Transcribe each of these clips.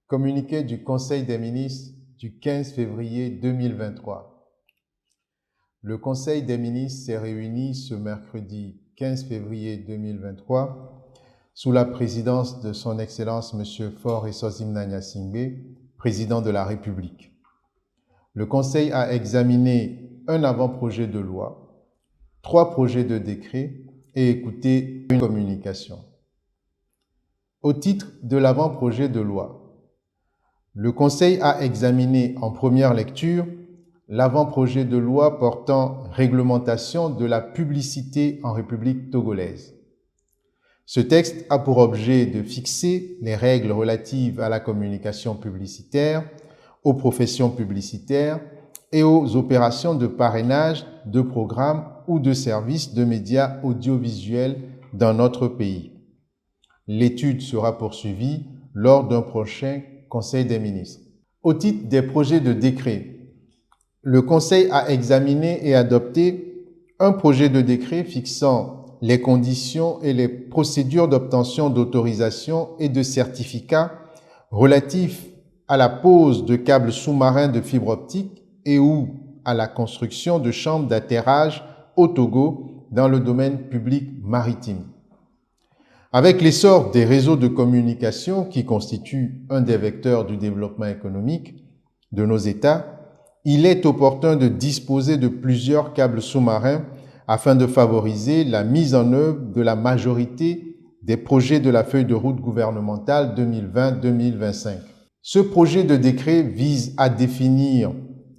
Communiqué du Conseil des ministres du 15 février 2023. Le Conseil des ministres s'est réuni ce mercredi 15 février 2023 sous la présidence de son Excellence M. Faure Essosim Gnassingbé, président de la République. Le Conseil a examiné un avant-projet de loi, 3 projets de décret et écouté une communication. Au titre de l'avant-projet de loi, le Conseil a examiné en première lecture l'avant-projet de loi portant réglementation de la publicité en République togolaise. Ce texte a pour objet de fixer les règles relatives à la communication publicitaire, aux professions publicitaires et aux opérations de parrainage de programmes ou de services de médias audiovisuels dans notre pays. L'étude sera poursuivie lors d'un prochain Conseil des ministres. Au titre des projets de décret, le Conseil a examiné et adopté un projet de décret fixant les conditions et les procédures d'obtention d'autorisation et de certificats relatifs à la pose de câbles sous-marins de fibre optique et ou à la construction de chambres d'atterrage au Togo dans le domaine public maritime. Avec l'essor des réseaux de communication qui constituent un des vecteurs du développement économique de nos États, il est opportun de disposer de plusieurs câbles sous-marins afin de favoriser la mise en œuvre de la majorité des projets de la feuille de route gouvernementale 2020-2025. Ce projet de décret vise à définir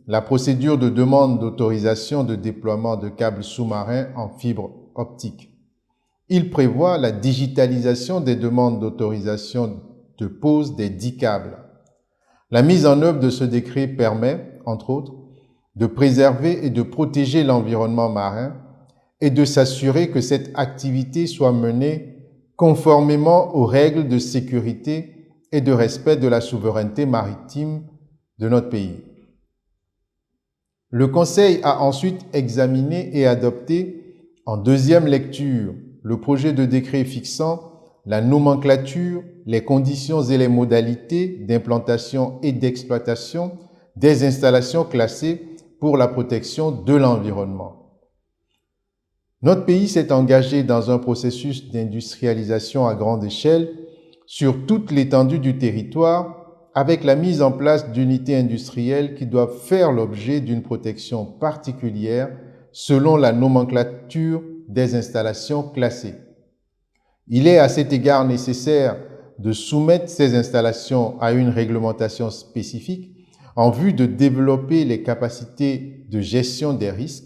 la procédure de demande d'autorisation de déploiement de câbles sous-marins en fibre optique. Il prévoit la digitalisation des demandes d'autorisation de pose des 10 câbles. La mise en œuvre de ce décret permet, entre autres, de préserver et de protéger l'environnement marin et de s'assurer que cette activité soit menée conformément aux règles de sécurité et de respect de la souveraineté maritime de notre pays. Le Conseil a ensuite examiné et adopté en deuxième lecture le projet de décret fixant la nomenclature, les conditions et les modalités d'implantation et d'exploitation des installations classées pour la protection de l'environnement. Notre pays s'est engagé dans un processus d'industrialisation à grande échelle sur toute l'étendue du territoire avec la mise en place d'unités industrielles qui doivent faire l'objet d'une protection particulière selon la nomenclature des installations classées. Il est à cet égard nécessaire de soumettre ces installations à une réglementation spécifique en vue de développer les capacités de gestion des risques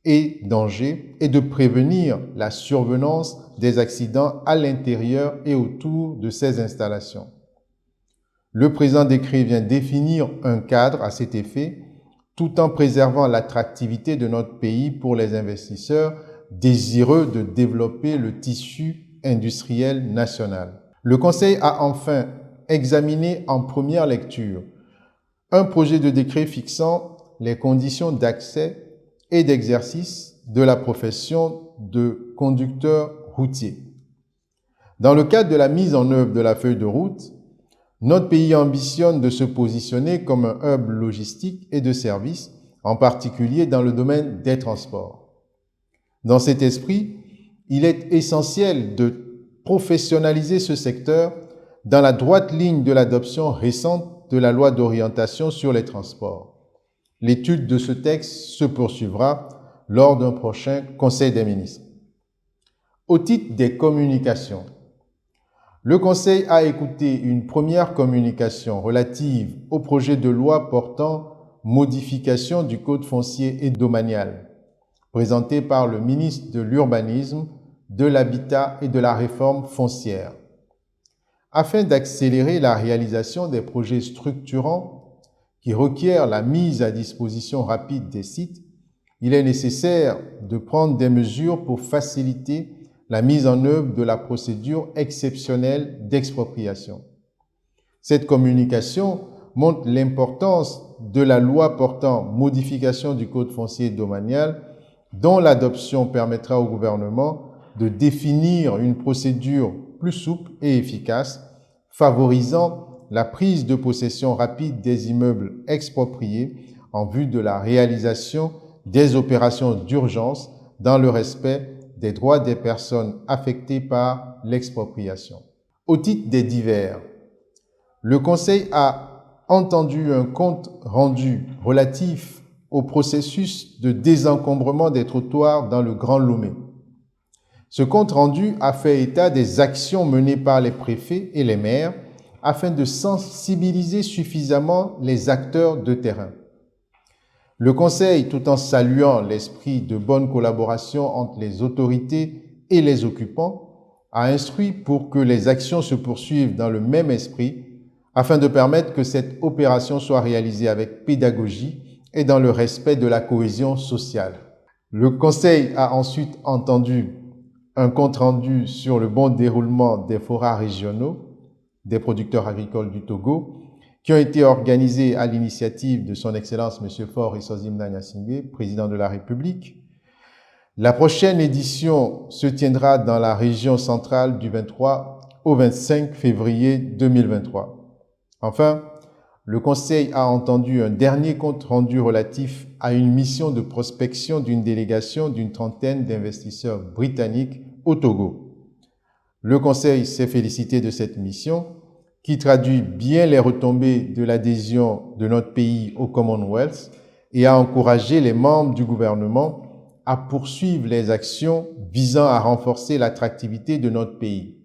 et dangers et de prévenir la survenance des accidents à l'intérieur et autour de ces installations. Le présent décret vient définir un cadre à cet effet tout en préservant l'attractivité de notre pays pour les investisseurs désireux de développer le tissu industriel national. Le Conseil a enfin examiné en première lecture un projet de décret fixant les conditions d'accès et d'exercice de la profession de conducteur routier. Dans le cadre de la mise en œuvre de la feuille de route, notre pays ambitionne de se positionner comme un hub logistique et de services, en particulier dans le domaine des transports. Dans cet esprit, il est essentiel de professionnaliser ce secteur dans la droite ligne de l'adoption récente de la loi d'orientation sur les transports. L'étude de ce texte se poursuivra lors d'un prochain Conseil des ministres. Au titre des communications, le Conseil a écouté une première communication relative au projet de loi portant modification du Code foncier et domanial, présenté par le ministre de l'Urbanisme, de l'Habitat et de la Réforme foncière. Afin d'accélérer la réalisation des projets structurants qui requièrent la mise à disposition rapide des sites, il est nécessaire de prendre des mesures pour faciliter la mise en œuvre de la procédure exceptionnelle d'expropriation. Cette communication montre l'importance de la loi portant modification du Code foncier domanial, dont l'adoption permettra au gouvernement de définir une procédure plus souple et efficace, favorisant la prise de possession rapide des immeubles expropriés en vue de la réalisation des opérations d'urgence dans le respect des droits des personnes affectées par l'expropriation. Au titre des divers, le Conseil a entendu un compte rendu relatif au processus de désencombrement des trottoirs dans le Grand Lomé. Ce compte rendu a fait état des actions menées par les préfets et les maires afin de sensibiliser suffisamment les acteurs de terrain. Le Conseil, tout en saluant l'esprit de bonne collaboration entre les autorités et les occupants, a instruit pour que les actions se poursuivent dans le même esprit afin de permettre que cette opération soit réalisée avec pédagogie et dans le respect de la cohésion sociale. Le Conseil a ensuite entendu un compte-rendu sur le bon déroulement des forats régionaux des producteurs agricoles du Togo qui ont été organisés à l'initiative de son Excellence M. Faure Issosim-Na Gnassingbé, président de la République. La prochaine édition se tiendra dans la région centrale du 23 au 25 février 2023. Enfin, le Conseil a entendu un dernier compte rendu relatif à une mission de prospection d'une délégation d'une trentaine d'investisseurs britanniques au Togo. Le Conseil s'est félicité de cette mission qui traduit bien les retombées de l'adhésion de notre pays au Commonwealth et a encouragé les membres du gouvernement à poursuivre les actions visant à renforcer l'attractivité de notre pays.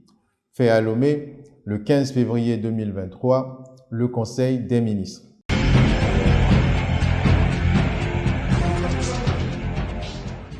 Fait à Lomé le 15 février 2023, le Conseil des ministres.